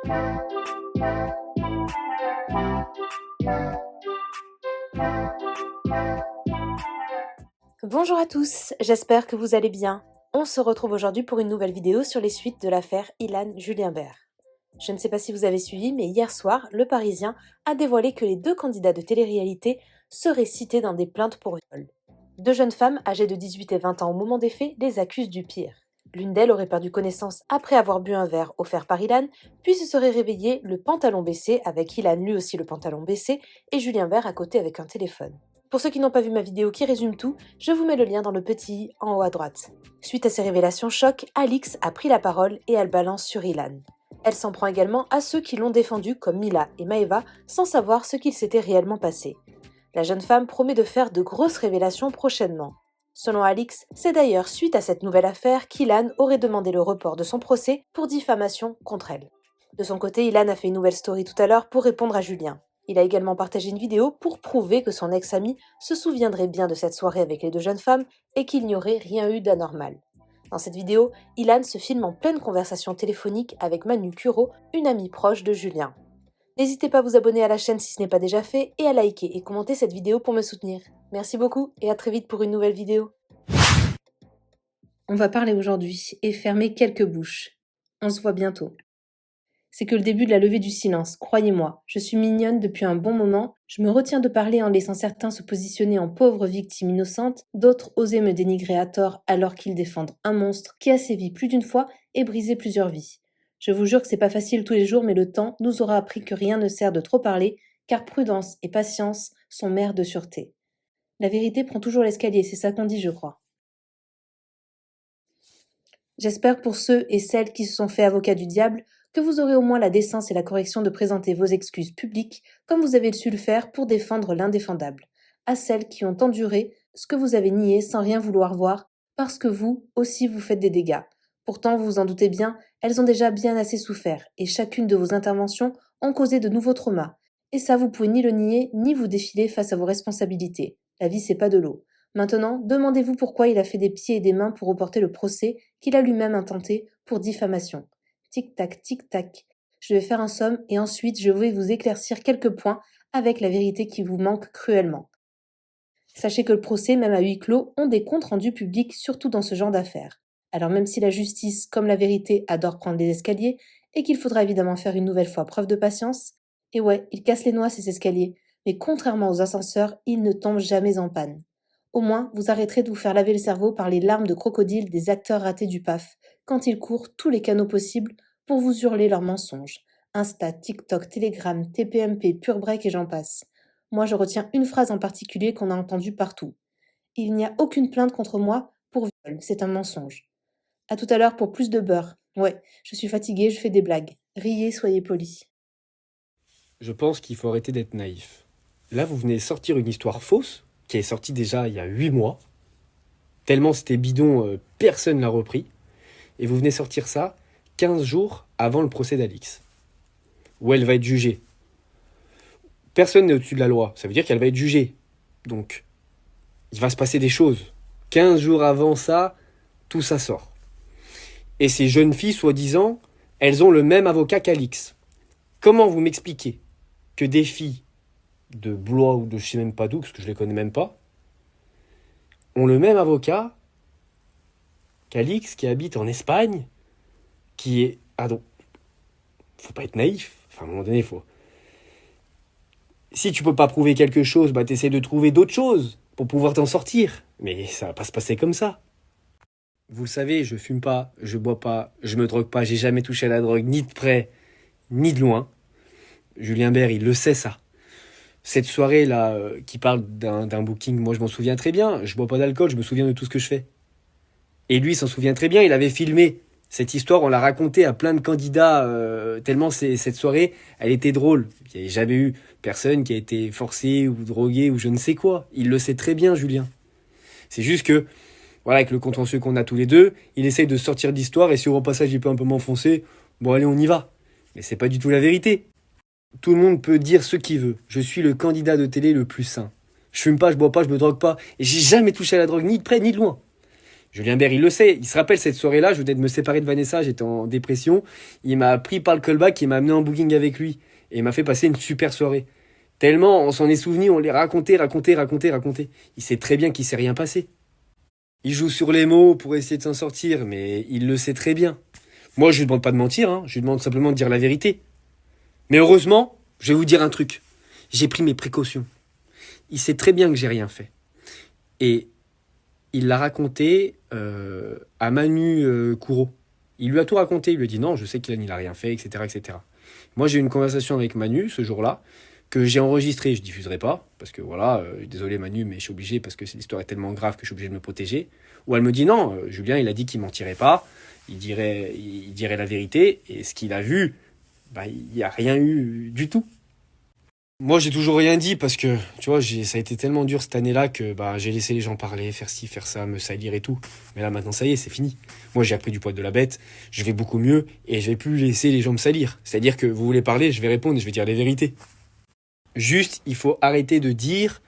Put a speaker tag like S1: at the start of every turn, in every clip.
S1: Bonjour à tous, j'espère que vous allez bien. On se retrouve aujourd'hui pour une nouvelle vidéo sur les suites de l'affaire Ilan Julien-Bert. Je ne sais pas si vous avez suivi, mais hier soir, Le Parisien a dévoilé que les deux candidats de télé-réalité seraient cités dans des plaintes pour viol. Deux jeunes femmes âgées de 18 et 20 ans au moment des faits les accusent du pire. L'une d'elles aurait perdu connaissance après avoir bu un verre offert par Ilan, puis se serait réveillée le pantalon baissé, avec Ilan lui aussi le pantalon baissé, et Julien Bert à côté avec un téléphone. Pour ceux qui n'ont pas vu ma vidéo qui résume tout, je vous mets le lien dans le petit i en haut à droite. Suite à ces révélations choc, Alix a pris la parole et elle balance sur Ilan. Elle s'en prend également à ceux qui l'ont défendu comme Mila et Maeva sans savoir ce qu'il s'était réellement passé. La jeune femme promet de faire de grosses révélations prochainement. Selon Alix, c'est d'ailleurs suite à cette nouvelle affaire qu'Ilan aurait demandé le report de son procès pour diffamation contre elle. De son côté, Ilan a fait une nouvelle story tout à l'heure pour répondre à Julien. Il a également partagé une vidéo pour prouver que son ex-ami se souviendrait bien de cette soirée avec les deux jeunes femmes et qu'il n'y aurait rien eu d'anormal. Dans cette vidéo, Ilan se filme en pleine conversation téléphonique avec Manu Curo, une amie proche de Julien. N'hésitez pas à vous abonner à la chaîne si ce n'est pas déjà fait et à liker et commenter cette vidéo pour me soutenir. Merci beaucoup et à très vite pour une nouvelle vidéo. On va parler aujourd'hui et fermer quelques bouches. On se voit bientôt. C'est que le début de la levée du silence, croyez-moi, je suis mignonne depuis un bon moment, je me retiens de parler en laissant certains se positionner en pauvres victimes innocentes, d'autres oser me dénigrer à tort alors qu'ils défendent un monstre qui a sévi plus d'une fois et brisé plusieurs vies. Je vous jure que c'est pas facile tous les jours, mais le temps nous aura appris que rien ne sert de trop parler, car prudence et patience sont mères de sûreté. La vérité prend toujours l'escalier, c'est ça qu'on dit, je crois. J'espère pour ceux et celles qui se sont fait avocats du diable que vous aurez au moins la décence et la correction de présenter vos excuses publiques comme vous avez su le faire pour défendre l'indéfendable, à celles qui ont enduré ce que vous avez nié sans rien vouloir voir parce que vous aussi vous faites des dégâts. Pourtant, vous vous en doutez bien, elles ont déjà bien assez souffert et chacune de vos interventions ont causé de nouveaux traumas. Et ça, vous pouvez ni le nier ni vous défiler face à vos responsabilités. La vie, c'est pas de l'eau. Maintenant, demandez-vous pourquoi il a fait des pieds et des mains pour reporter le procès qu'il a lui-même intenté pour diffamation. Tic-tac, tic-tac. Je vais faire un somme et ensuite je vais vous éclaircir quelques points avec la vérité qui vous manque cruellement. Sachez que le procès, même à huis clos, ont des comptes rendus publics, surtout dans ce genre d'affaires. Alors même si la justice, comme la vérité, adore prendre les escaliers, et qu'il faudra évidemment faire une nouvelle fois preuve de patience, et ouais, ils cassent les noix ces escaliers, mais contrairement aux ascenseurs, ils ne tombent jamais en panne. Au moins, vous arrêterez de vous faire laver le cerveau par les larmes de crocodile des acteurs ratés du PAF, quand ils courent tous les canaux possibles pour vous hurler leurs mensonges. Insta, TikTok, Telegram, TPMP, Pure Break et j'en passe. Moi, je retiens une phrase en particulier qu'on a entendue partout. Il n'y a aucune plainte contre moi pour viol, c'est un mensonge. À tout à l'heure pour plus de beurre. Ouais, je suis fatiguée, je fais des blagues. Riez, soyez polis.
S2: Je pense qu'il faut arrêter d'être naïf. Là, vous venez sortir une histoire fausse, qui est sortie déjà il y a 8 mois. Tellement c'était bidon, personne l'a repris. Et vous venez sortir ça 15 jours avant le procès d'Alix, où elle va être jugée. Personne n'est au-dessus de la loi, ça veut dire qu'elle va être jugée. Donc, il va se passer des choses. 15 jours avant ça, tout ça sort. Et ces jeunes filles, soi-disant, elles ont le même avocat qu'Alix. Comment vous m'expliquez que des filles de Blois ou de je sais même pas d'où, parce que je les connais même pas, ont le même avocat qu'Alix, qui habite en Espagne, qui est... Ah donc, faut pas être naïf. Enfin, à un moment donné, faut... Si tu peux pas prouver quelque chose, bah t'essaies de trouver d'autres choses pour pouvoir t'en sortir. Mais ça va pas se passer comme ça. Vous le savez, je fume pas, je bois pas, je me drogue pas, j'ai jamais touché à la drogue, ni de près, ni de loin. Julien Bert, il le sait ça. Cette soirée-là, qui parle d'un booking, moi je m'en souviens très bien. Je bois pas d'alcool, je me souviens de tout ce que je fais. Et lui s'en souvient très bien, il avait filmé cette histoire, on l'a racontée à plein de candidats, tellement cette soirée, elle était drôle. Il n'y avait jamais eu personne qui a été forcé ou drogué ou je ne sais quoi. Il le sait très bien, Julien. C'est juste que, voilà, avec le contentieux qu'on a tous les deux, il essaye de sortir d'histoire et si au repassage il peut un peu m'enfoncer, bon allez, on y va. Mais c'est pas du tout la vérité. Tout le monde peut dire ce qu'il veut. Je suis le candidat de télé le plus sain. Je fume pas, je bois pas, je me drogue pas. Et j'ai jamais touché à la drogue, ni de près, ni de loin. Julien Bert, il le sait. Il se rappelle cette soirée-là, je venais de me séparer de Vanessa, j'étais en dépression. Il m'a pris par le callback, il m'a amené en booking avec lui. Et il m'a fait passer une super soirée. Tellement, on s'en est souvenu, on les raconté. Il sait très bien qu'il s'est rien passé. Il joue sur les mots pour essayer de s'en sortir, mais il le sait très bien. Moi, je lui demande pas de mentir, hein. Je lui demande simplement de dire la vérité. Mais heureusement, je vais vous dire un truc. J'ai pris mes précautions. Il sait très bien que j'ai rien fait. Et il l'a raconté à Manu Courreau. Il lui a tout raconté. Il lui a dit non, je sais qu'il a rien fait, etc., etc. Moi, j'ai eu une conversation avec Manu ce jour-là que j'ai enregistrée. Je diffuserai pas parce que voilà, désolé Manu, mais je suis obligé parce que l'histoire est tellement grave que je suis obligé de me protéger. Où elle me dit non, Julien, il a dit qu'il mentirait pas. Il dirait la vérité. Et ce qu'il a vu, bah, il n'y a rien eu du tout. Moi, j'ai toujours rien dit parce que, tu vois, ça a été tellement dur cette année-là que bah, j'ai laissé les gens parler, faire ci, faire ça, me salir et tout. Mais là, maintenant, ça y est, c'est fini. Moi, j'ai appris du poil de la bête, je vais beaucoup mieux et je vais plus laisser les gens me salir. C'est-à-dire que vous voulez parler, je vais répondre et je vais dire les vérités. Juste, il faut arrêter de dire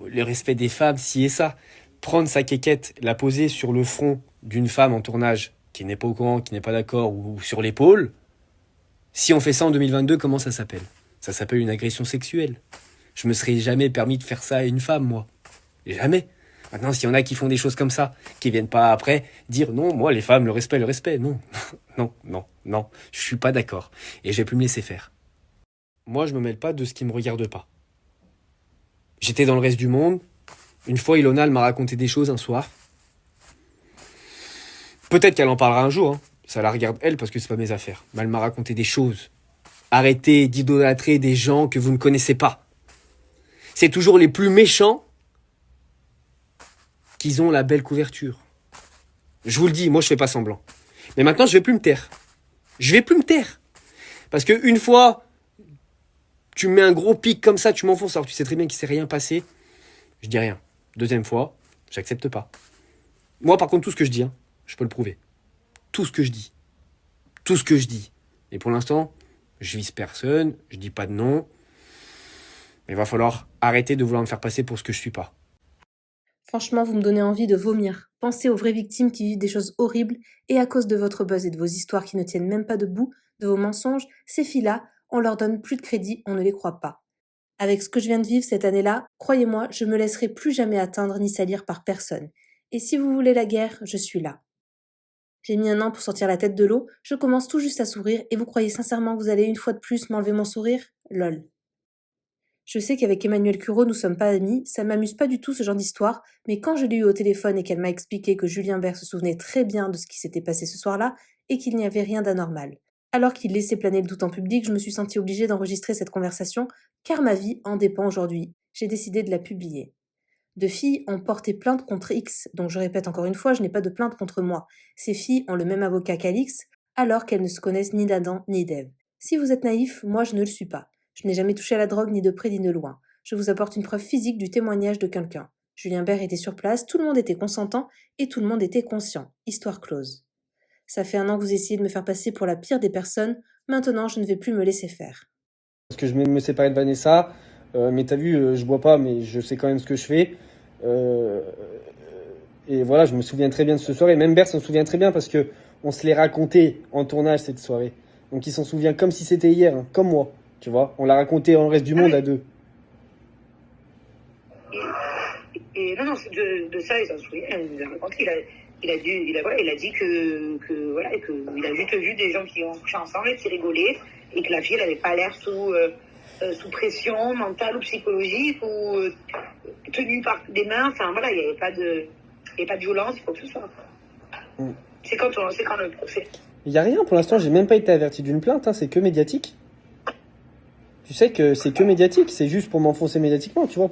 S2: le respect des femmes, ci et ça. Prendre sa quéquette, la poser sur le front d'une femme en tournage qui n'est pas au courant, qui n'est pas d'accord ou sur l'épaule. Si on fait ça en 2022, comment ça s'appelle ? Ça s'appelle une agression sexuelle. Je me serais jamais permis de faire ça à une femme, moi. Jamais. Maintenant, s'il y en a qui font des choses comme ça, qui viennent pas après dire non, moi, les femmes, le respect. Non, non. Je suis pas d'accord. Et je vais plus me laisser faire. Moi, je me mêle pas de ce qui me regarde pas. J'étais dans le reste du monde. Une fois, Ilona, elle m'a raconté des choses un soir. Peut-être qu'elle en parlera un jour, hein. Ça la regarde elle parce que c'est pas mes affaires. Mais elle m'a raconté des choses. Arrêtez d'idolâtrer des gens que vous ne connaissez pas. C'est toujours les plus méchants qui ont la belle couverture. Je vous le dis, moi je fais pas semblant. Mais maintenant je vais plus me taire. Parce que une fois, tu me mets un gros pic comme ça, tu m'enfonces alors que tu sais très bien qu'il s'est rien passé. Je dis rien. Deuxième fois, j'accepte pas. Moi par contre tout ce que je dis, hein, je peux le prouver. Tout ce que je dis. Et pour l'instant, je vise personne, je dis pas de nom. Mais il va falloir arrêter de vouloir me faire passer pour ce que je suis pas.
S1: Franchement, vous me donnez envie de vomir. Pensez aux vraies victimes qui vivent des choses horribles et à cause de votre buzz et de vos histoires qui ne tiennent même pas debout, de vos mensonges, ces filles-là, on leur donne plus de crédit, on ne les croit pas. Avec ce que je viens de vivre cette année-là, croyez-moi, je me laisserai plus jamais atteindre ni salir par personne. Et si vous voulez la guerre, je suis là. J'ai mis 1 an pour sortir la tête de l'eau, je commence tout juste à sourire et vous croyez sincèrement que vous allez une fois de plus m'enlever mon sourire ? Lol. Je sais qu'avec Emmanuel Curot, nous sommes pas amis, ça m'amuse pas du tout ce genre d'histoire, mais quand je l'ai eu au téléphone et qu'elle m'a expliqué que Julien Bert se souvenait très bien de ce qui s'était passé ce soir-là et qu'il n'y avait rien d'anormal. Alors qu'il laissait planer le doute en public, je me suis sentie obligée d'enregistrer cette conversation, car ma vie en dépend aujourd'hui. J'ai décidé de la publier. 2 filles ont porté plainte contre X, donc je répète encore une fois, je n'ai pas de plainte contre moi. Ces filles ont le même avocat qu'Alix, alors qu'elles ne se connaissent ni d'Adam ni d'Ève. Si vous êtes naïf, moi je ne le suis pas. Je n'ai jamais touché à la drogue ni de près ni de loin. Je vous apporte une preuve physique du témoignage de quelqu'un. Julien Bert était sur place, tout le monde était consentant et tout le monde était conscient. Histoire close. Ça fait 1 an que vous essayez de me faire passer pour la pire des personnes, maintenant je ne vais plus me laisser faire.
S2: Parce que je vais me séparer de Vanessa, mais t'as vu, je bois pas, mais je sais quand même ce que je fais. Et voilà, je me souviens très bien de ce soirée. Même Bert s'en souvient très bien parce que on se l'est raconté en tournage cette soirée. Donc il s'en souvient comme si c'était hier, hein, comme moi. Tu vois, on l'a raconté en reste du monde à 2.
S3: Et non, de ça, il s'en souvient. Il nous a raconté. Il a dit que voilà, qu'il a juste vu des gens qui ont couché ensemble et qui rigolaient et que la fille, elle n'avait pas l'air sous pression mentale ou psychologique ou tenue par des mains. Enfin voilà, il n'y avait pas de violence, quoi que ce soit. C'est quand le procès.
S2: Il n'y a rien pour l'instant. J'ai même pas été averti d'une plainte. Hein, c'est que médiatique. Tu sais que c'est que médiatique, c'est juste pour m'enfoncer médiatiquement, tu vois.